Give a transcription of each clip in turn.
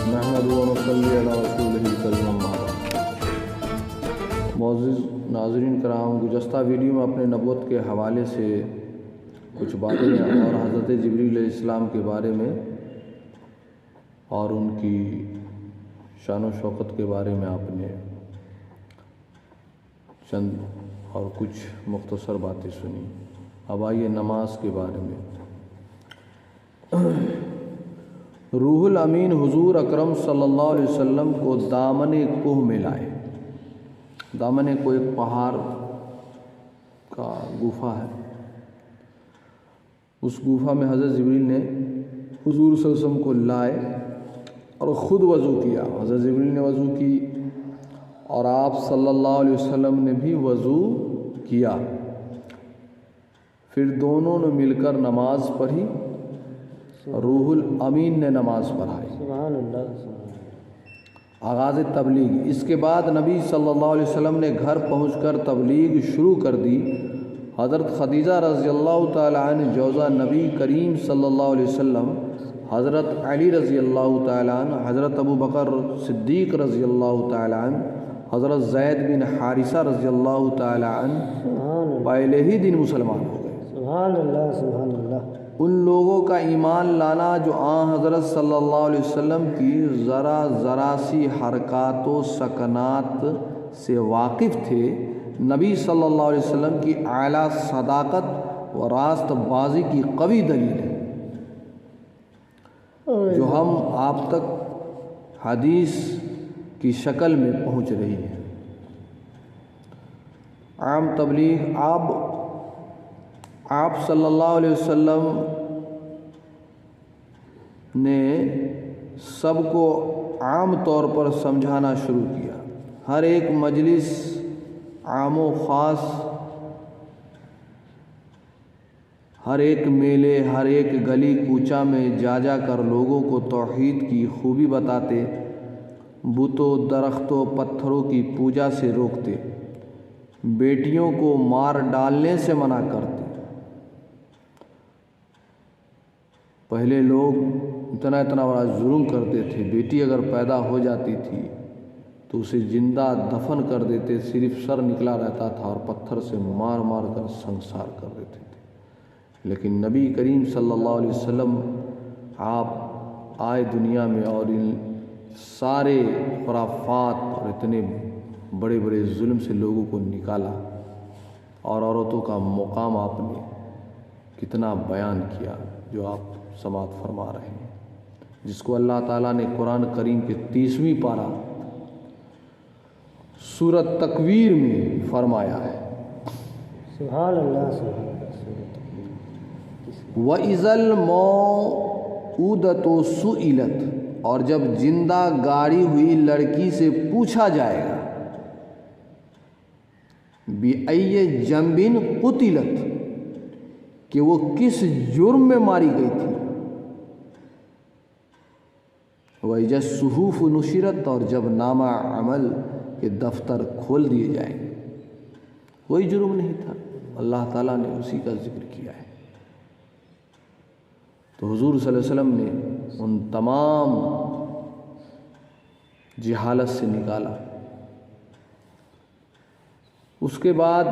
نحمدہ و نصلی علی رسولہ الکریم اما بعد۔ معزز ناظرین کرام، گزشتہ ویڈیو میں اپنے نبوت کے حوالے سے کچھ باتیں اور حضرت جبریل علیہ السلام کے بارے میں اور ان کی شان و شوکت کے بارے میں آپ نے چند اور کچھ مختصر باتیں سنی۔ اب آئیے نماز کے بارے میں۔ روح الامین حضور اکرم صلی اللہ علیہ وسلم کو دامن کوہ میں لائے۔ دامن کوہ ایک پہاڑ کا گفا ہے، اس گفا میں حضرت جبریل نے حضور صلی اللہ علیہ وسلم کو لائے اور خود وضو کیا۔ حضرت جبریل نے وضو کی اور آپ صلی اللہ علیہ وسلم نے بھی وضو کیا، پھر دونوں نے مل کر نماز پڑھی، روح الامین نے نماز پڑھائی۔ سبحان اللہ۔ آغاز تبلیغ۔ اس کے بعد نبی صلی اللہ علیہ وسلم نے گھر پہنچ کر تبلیغ شروع کر دی۔ حضرت خدیجہ رضی اللہ تعالی عنہ جوزہ نبی کریم صلی اللہ علیہ وسلم، حضرت علی رضی اللہ تعالی عنہ، حضرت ابو بکر صدیق رضی اللہ تعالی عنہ، حضرت زید بن حارثہ رضی اللہ تعالی عنہ پہلے ہی دن مسلمان ہو گئے۔ سبحان اللہ، سبحان اللہ۔ ان لوگوں کا ایمان لانا جو آن حضرت صلی اللہ علیہ وسلم کی ذرا سی حرکات و سکنات سے واقف تھے، نبی صلی اللہ علیہ وسلم کی اعلیٰ صداقت و راست بازی کی قوی دلیل ہے، جو ہم آپ تک حدیث کی شکل میں پہنچ رہی ہے۔ عام تبلیغ۔ آپ صلی اللہ علیہ وسلم نے سب کو عام طور پر سمجھانا شروع کیا۔ ہر ایک مجلس عام و خاص، ہر ایک میلے، ہر ایک گلی کوچہ میں جا کر لوگوں کو توحید کی خوبی بتاتے، بتوں، درختوں، پتھروں کی پوجا سے روکتے، بیٹیوں کو مار ڈالنے سے منع کرتے۔ پہلے لوگ اتنا بڑا ظلم کرتے تھے، بیٹی اگر پیدا ہو جاتی تھی تو اسے زندہ دفن کر دیتے، صرف سر نکلا رہتا تھا اور پتھر سے مار کر سنسار کر دیتے تھے۔ لیکن نبی کریم صلی اللہ علیہ وسلم آپ آئے دنیا میں اور ان سارے خرافات اور اتنے بڑے ظلم سے لوگوں کو نکالا، اور عورتوں کا مقام آپ نے کتنا بیان کیا جو آپ سماعت فرما رہے ہیں، جس کو اللہ تعالیٰ نے قرآن کریم کے 30ویں پارہ سورۃ تکویر میں فرمایا ہے۔ سبحان اللہ، سبحان اللہ۔ وَإِذَا الْمَوْءُودَةُ سُئِلَتْ، اور جب زندہ گاڑی ہوئی لڑکی سے پوچھا جائے گا، بِأَيِّ جَنبٍ قُتِلَتْ، کہ وہ کس جرم میں ماری گئی تھی۔ وَإِذَا الصُّحُفُ نُشِرَتْ، اور جب نامہ عمل کے دفتر کھول دیے جائیں گے۔ کوئی جرم نہیں تھا، اللہ تعالیٰ نے اسی کا ذکر کیا ہے۔ تو حضور صلی اللہ علیہ وسلم نے ان تمام جہالت سے نکالا۔ اس کے بعد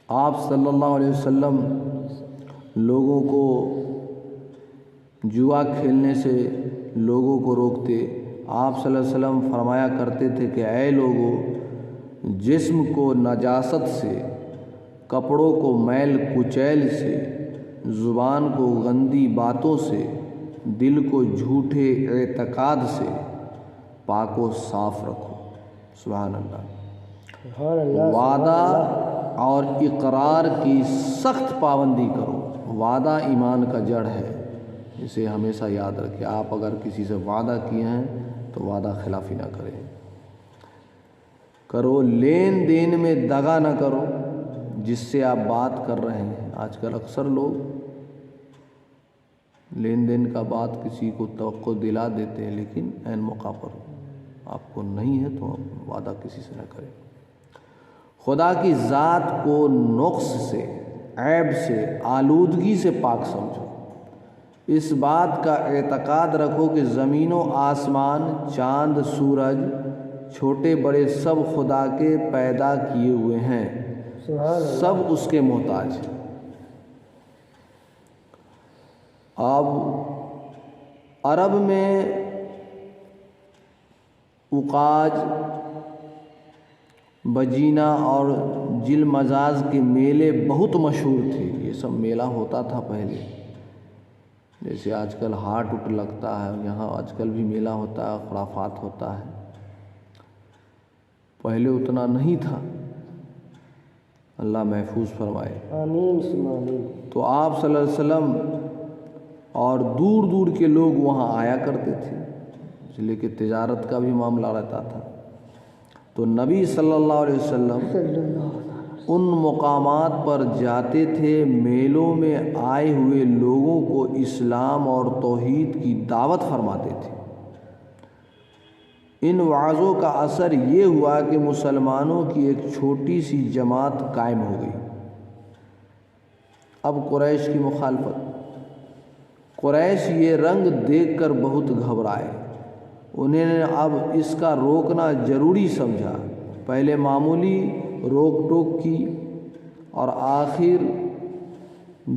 آپ صلی اللہ علیہ وسلم لوگوں کو جوا کھیلنے سے لوگوں کو روکتے۔ آپ صلی اللہ علیہ وسلم فرمایا کرتے تھے کہ اے لوگو، جسم کو نجاست سے، کپڑوں کو میل کچیل سے، زبان کو گندی باتوں سے، دل کو جھوٹے اعتقاد سے پاک و صاف رکھو۔ سبحان اللہ۔ وعدہ اور اقرار کی سخت پابندی کرو۔ وعدہ ایمان کا جڑ ہے، اسے ہمیشہ یاد رکھیں۔ آپ اگر کسی سے وعدہ کیے ہیں تو وعدہ خلافی نہ کرو۔ لین دین میں دغا نہ کرو جس سے آپ بات کر رہے ہیں۔ آج کل اکثر لوگ لین دین کا بات کسی کو توقع دلا دیتے ہیں، لیکن عین موقع پر آپ کو نہیں ہے تو وعدہ کسی سے نہ کریں۔ خدا کی ذات کو نقص سے، عیب سے، آلودگی سے پاک سمجھو۔ اس بات کا اعتقاد رکھو کہ زمین و آسمان، چاند، سورج، چھوٹے بڑے سب خدا کے پیدا کیے ہوئے ہیں، سبحان اللہ۔ سب اس کے محتاج ہیں۔ اب عرب میں عقاج، بجینہ اور جل مجاز کے میلے بہت مشہور تھے۔ یہ سب میلہ ہوتا تھا پہلے، جیسے آج کل ہاٹ اٹ لگتا ہے، یہاں آج کل بھی میلہ ہوتا ہے، خرافات ہوتا ہے۔ پہلے اتنا نہیں تھا، اللہ محفوظ فرمائے۔ آمین ثم آمین۔ تو آپ صلی اللہ علیہ وسلم اور دور دور کے لوگ وہاں آیا کرتے تھے، اس لیے کہ تجارت کا بھی معاملہ رہتا تھا۔ تو نبی صلی اللہ علیہ وسلم ان مقامات پر جاتے تھے، میلوں میں آئے ہوئے لوگوں کو اسلام اور توحید کی دعوت فرماتے تھے۔ ان وعظوں کا اثر یہ ہوا کہ مسلمانوں کی ایک چھوٹی سی جماعت قائم ہو گئی۔ اب قریش کی مخالفت، قریش یہ رنگ دیکھ کر بہت گھبرائے۔ انہوں نے اب اس کا روکنا ضروری سمجھا۔ پہلے معمولی روک ٹوک کی اور آخر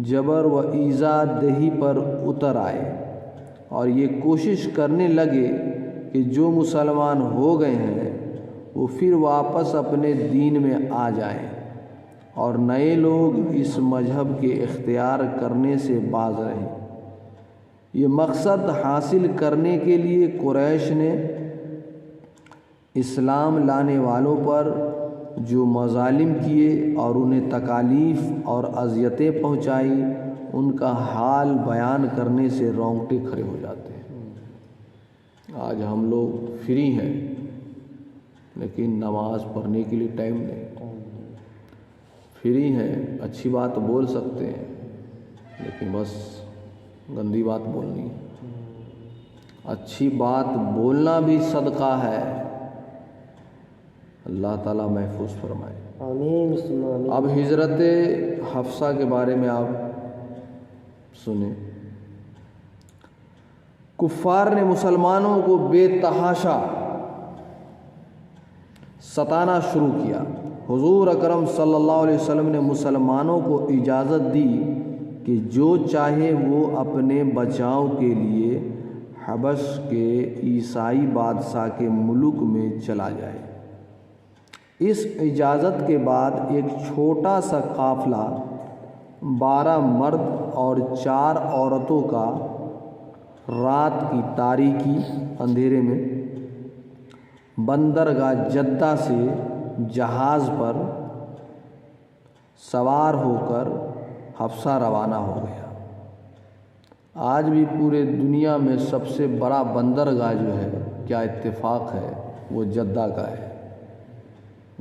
جبر و ایذا دہی پر اتر آئے، اور یہ کوشش کرنے لگے کہ جو مسلمان ہو گئے ہیں وہ پھر واپس اپنے دین میں آ جائیں اور نئے لوگ اس مذہب کے اختیار کرنے سے باز رہیں۔ یہ مقصد حاصل کرنے کے لیے قریش نے اسلام لانے والوں پر جو مظالم کیے اور انہیں تکالیف اور اذیتیں پہنچائی، ان کا حال بیان کرنے سے رونگٹے کھڑے ہو جاتے ہیں۔ آج ہم لوگ فری ہیں لیکن نماز پڑھنے کے لیے ٹائم نہیں، فری ہیں، اچھی بات بول سکتے ہیں لیکن بس گندی بات بولنی ہے۔ اچھی بات بولنا بھی صدقہ ہے، اللہ تعالیٰ محفوظ فرمائے۔ آمین ثم آمین۔ اب ہجرت حفصہ کے بارے میں آپ سنیں۔ کفار نے مسلمانوں کو بے تحاشا ستانا شروع کیا۔ حضور اکرم صلی اللہ علیہ وسلم نے مسلمانوں کو اجازت دی کہ جو چاہے وہ اپنے بچاؤ کے لیے حبش کے عیسائی بادشاہ کے ملک میں چلا جائے۔ اس اجازت کے بعد ایک چھوٹا سا قافلہ 12 مرد اور 4 عورتوں کا رات کی تاریکی اندھیرے میں بندرگاہ جدہ سے جہاز پر سوار ہو کر حبشہ روانہ ہو گیا۔ آج بھی پورے دنیا میں سب سے بڑا بندرگاہ جو ہے، کیا اتفاق ہے، وہ جدہ کا ہے۔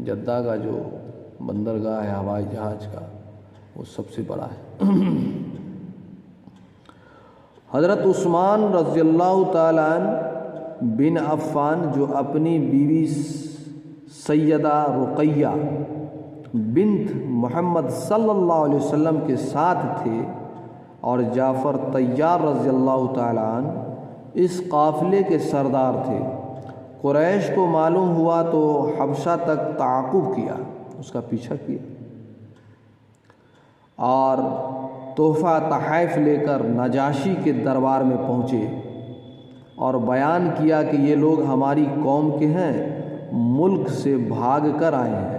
جدہ کا جو بندرگاہ ہے ہوائی جہاز کا، وہ سب سے بڑا ہے۔ حضرت عثمان رضی اللہ تعالیٰ عنہ بن عفان جو اپنی بیوی سیدہ رقیہ بنت محمد صلی اللہ علیہ وسلم کے ساتھ تھے، اور جعفر طیار رضی اللہ تعالیٰ عنہ اس قافلے کے سردار تھے۔ قریش کو معلوم ہوا تو حبشہ تک تعاقب کیا، اس کا پیچھا کیا اور تحفہ تحائف لے کر نجاشی کے دربار میں پہنچے اور بیان کیا کہ یہ لوگ ہماری قوم کے ہیں، ملک سے بھاگ کر آئے ہیں،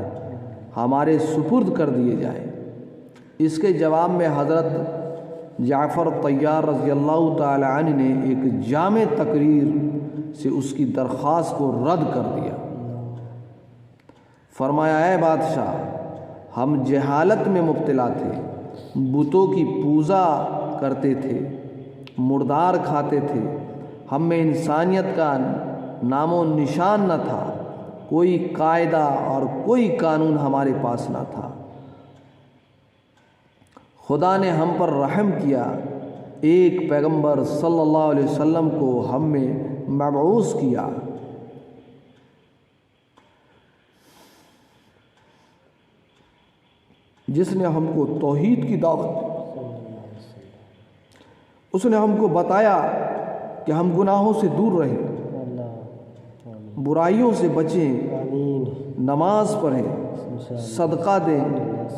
ہمارے سپرد کر دیے جائیں۔ اس کے جواب میں حضرت جعفر طیار رضی اللہ تعالی عنہ نے ایک جامع تقریر سے اس کی درخواست کو رد کر دیا۔ فرمایا، اے بادشاہ، ہم جہالت میں مبتلا تھے، بتوں کی پوجا کرتے تھے، مردار کھاتے تھے، ہم میں انسانیت کا نام و نشان نہ تھا، کوئی قاعدہ اور کوئی قانون ہمارے پاس نہ تھا۔ خدا نے ہم پر رحم کیا، ایک پیغمبر صلی اللہ علیہ وسلم کو ہم میں مبعوث کیا، جس نے ہم کو توحید کی دعوت دی۔ اس نے ہم کو بتایا کہ ہم گناہوں سے دور رہیں، اللہ آمین برائیوں سے بچیں، آمین نماز پڑھیں، انشاءاللہ صدقہ دیں،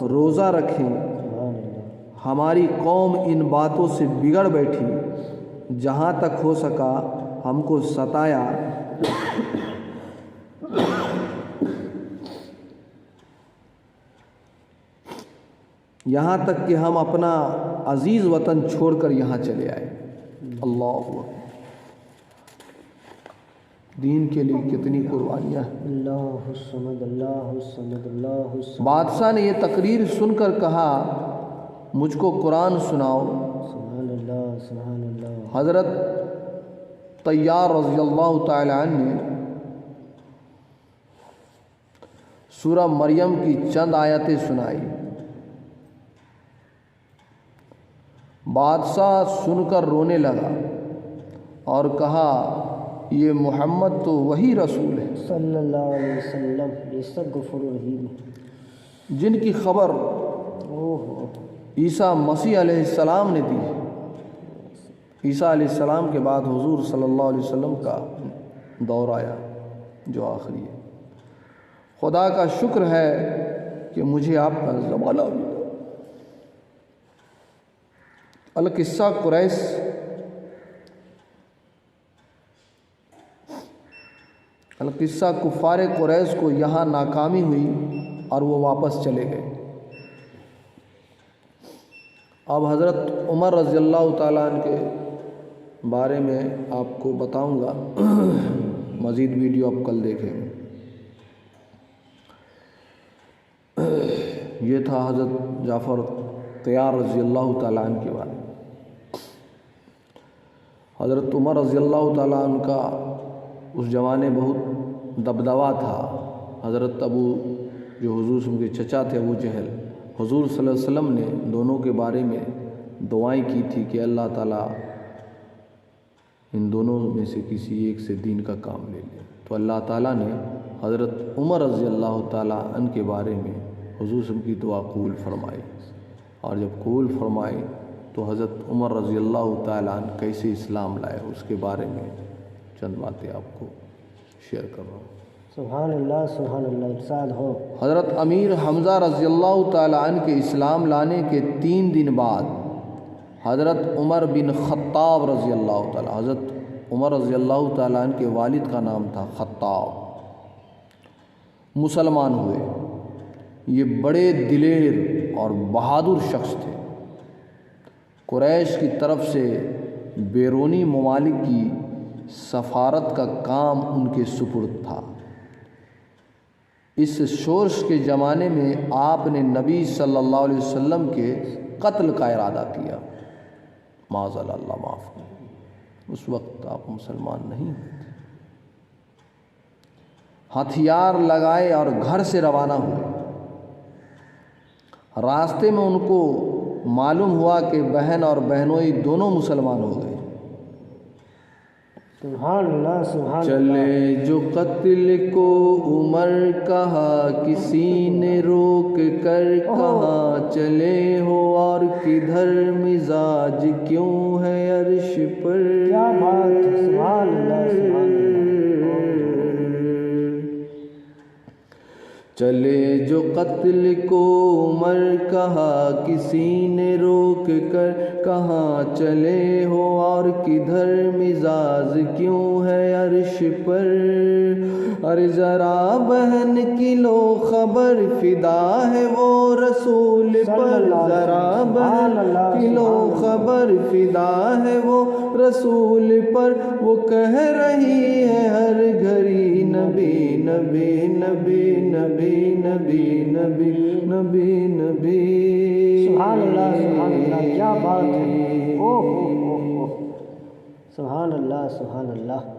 روزہ رکھیں۔ سبحان اللہ ہماری قوم ان باتوں سے بگڑ بیٹھی، جہاں تک ہو سکا ہم کو ستایا، یہاں تک کہ ہم اپنا عزیز وطن چھوڑ کر یہاں چلے آئے۔ اللہ اکبر، دین کے لیے کتنی قربانیاں ہیں۔ اللہ الصمد اللہ الصمد اللہ الصمد۔ بادشاہ نے یہ تقریر سن کر کہا مجھ کو قرآن سناؤ۔ سبحان اللہ سبحان اللہ حضرت طیار رضی اللہ تعالی عنہ نے سورہ مریم کی چند آیتیں سنائی۔ بادشاہ سن کر رونے لگا اور کہا یہ محمد تو وہی رسول ہے صلی اللہ علیہ وسلم، یہ سب غفور الرحیم جن کی خبر اوہ عیسیٰ مسیح علیہ السلام نے دی۔ عیسیٰ علیہ السلام کے بعد حضور صلی اللہ علیہ وسلم کا دور آیا جو آخری ہے۔ خدا کا شکر ہے کہ مجھے آپ کا زمانہ ملا۔ القصہ قریش، القصہ کفار قریش کو یہاں ناکامی ہوئی اور وہ واپس چلے گئے۔ اب حضرت عمر رضی اللہ تعالیٰ عنہ کے بارے میں آپ کو بتاؤں گا، مزید ویڈیو آپ کل دیکھیں گے۔ یہ تھا حضرت جعفر طیار رضی اللہ تعالیٰ عنہ کے بارے میں۔ حضرت عمر رضی اللہ تعالیٰ عنہ کا اس زمانے بہت دبدبہ تھا۔ حضرت ابو جو حضور صلی اللہ علیہ وسلم کے چچا تھے ابو جہل، حضور صلی اللہ علیہ وسلم نے دونوں کے بارے میں دعائیں کی تھی کہ اللہ تعالیٰ ان دونوں میں سے کسی ایک سے دین کا کام لے لے، تو اللہ تعالیٰ نے حضرت عمر رضی اللہ تعالیٰ عنہ کے بارے میں حضور صلی اللہ علیہ وسلم کی دعا قبول فرمائی، اور جب قبول فرمائی تو حضرت عمر رضی اللہ تعالیٰ عنہ کیسے اسلام لائے اس کے بارے میں چند باتیں آپ کو شیئر کر رہا ہوں۔ سبحان اللہ ارشاد ہو۔ حضرت امیر حمزہ رضی اللہ تعالیٰ عنہ کے اسلام لانے کے 3 دن بعد حضرت عمر بن خطاب رضی اللہ تعالیٰ، حضرت عمر رضی اللہ تعالیٰ عنہ کے والد کا نام تھا خطاب، مسلمان ہوئے۔ یہ بڑے دلیر اور بہادر شخص تھے۔ قریش کی طرف سے بیرونی ممالک کی سفارت کا کام ان کے سپرد تھا۔ اس شورش کے زمانے میں آپ نے نبی صلی اللہ علیہ وسلم کے قتل کا ارادہ کیا، معاذ اللہ معاف کریں، اس وقت آپ مسلمان نہیں تھے۔ ہتھیار لگائے اور گھر سے روانہ ہوئے۔ راستے میں ان کو معلوم ہوا کہ بہن اور بہنوئی دونوں مسلمان ہو گئے۔ سبحان اللہ سبحان چلے جو قتل کو عمر کہا کسی نے روک کر، کہاں چلے ہو اور کدھر مزاج کیوں ہے عرش پر۔ کیا بات ہے، سبحان اللہ سبحان اللہ۔ چلے جو قتل کو عمر کہا کسی نے روک کر، کہاں چلے ہو اور کدھر مزاج کیوں ہے عرش پر۔ ارے ذرا بہن کی لو خبر فدا ہے وہ رسول پر، ذرا بہن کی لو خبر فدا ہے وہ رسول پر۔ وہ کہہ رہی ہے ہر گھڑی نبی نبی نبی نبی نبی نبی نبی نبی۔ سبحان اللہ سبحان اللہ، کیا بات ہے، اوہ سبحان اللہ سبحان اللہ۔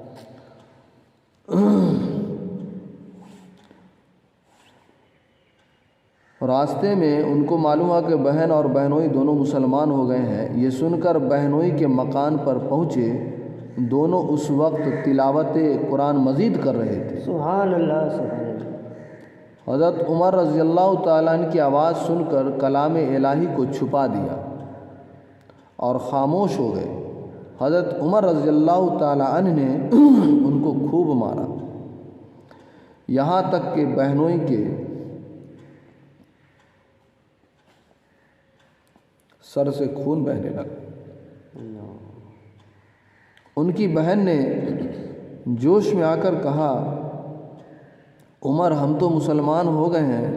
راستے میں ان کو معلوم ہوا کہ بہن اور بہنوئی دونوں مسلمان ہو گئے ہیں۔ یہ سن کر بہنوئی کے مکان پر پہنچے، دونوں اس وقت تلاوت قرآن مزید کر رہے تھے۔ سبحان اللہ سبحان اللہ۔ حضرت عمر رضی اللہ تعالیٰ عنہ کی آواز سن کر کلام الہی کو چھپا دیا اور خاموش ہو گئے۔ حضرت عمر رضی اللہ تعالی عنہ نے ان کو خوب مارا، یہاں تک کہ بہنوئی کے سر سے خون بہنے لگا۔ ان کی بہن نے جوش میں آ کر کہا، عمر ہم تو مسلمان ہو گئے ہیں،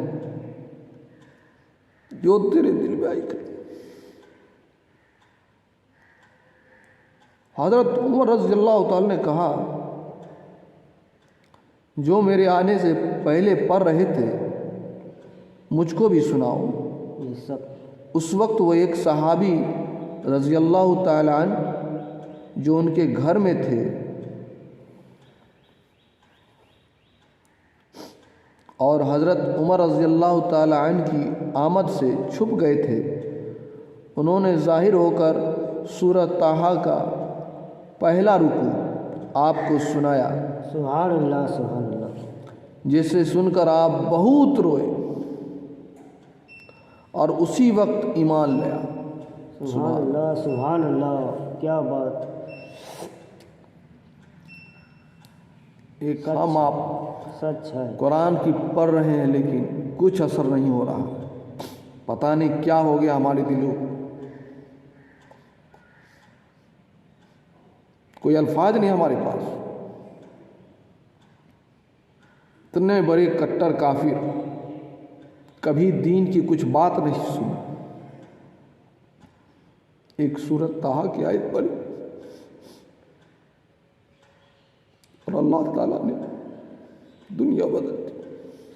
جو تیرے دل میں آئی کر۔ حضرت عمر رضی اللہ تعالی نے کہا، جو میرے آنے سے پہلے پڑھ رہے تھے مجھ کو بھی سناؤ۔ اس وقت وہ ایک صحابی رضی اللہ تعالی عنہ جو ان کے گھر میں تھے اور حضرت عمر رضی اللہ تعالی عنہ کی آمد سے چھپ گئے تھے، انہوں نے ظاہر ہو کر سورۃ طٰہٰ کا پہلا رکوع آپ کو سنایا۔ سبحان اللہ سبحان اللہ۔ جسے سن کر آپ بہت روئے اور اسی وقت ایمان لیا۔ سبحان اللہ سبحان اللہ، کیا بات۔ ایک ہم آپ سچ ہے، قرآن کی پڑھ رہے ہیں لیکن کچھ اثر نہیں ہو رہا، پتہ نہیں کیا ہو گیا ہمارے دلوں کو، کوئی الفاظ نہیں ہمارے پاس۔ اتنے بڑے کٹر کافر کبھی دین کی کچھ بات نہیں سنی، ایک سورۃ طٰہٰ کی آیت پڑھی اور اللہ تعالیٰ نے دنیا بدل دی۔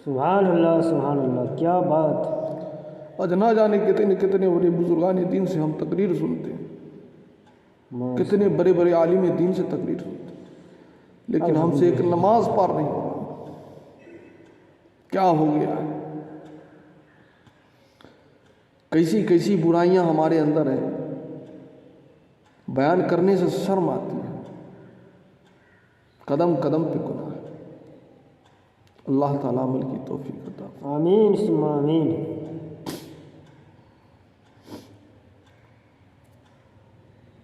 سبحان اللہ سبحان اللہ، کیا بات۔ آج نہ جانے کتنے کتنے بڑے بزرگان دین سے ہم تقریر سنتے ہیں، کتنے بڑے بڑے عالم دین سے تقریر سنتے ہیں، لیکن ہم سے ایک نماز پار نہیں ہو رہا۔ کیا ہو گیا ہے؟ کیسی کیسی برائیاں ہمارے اندر ہیں، بیان کرنے سے شرم آتی ہے، قدم قدم پہ گناہ ہے۔ اللہ تعالیٰ عمل کی توفیق عطا فرمائے۔ آمین ثم آمین۔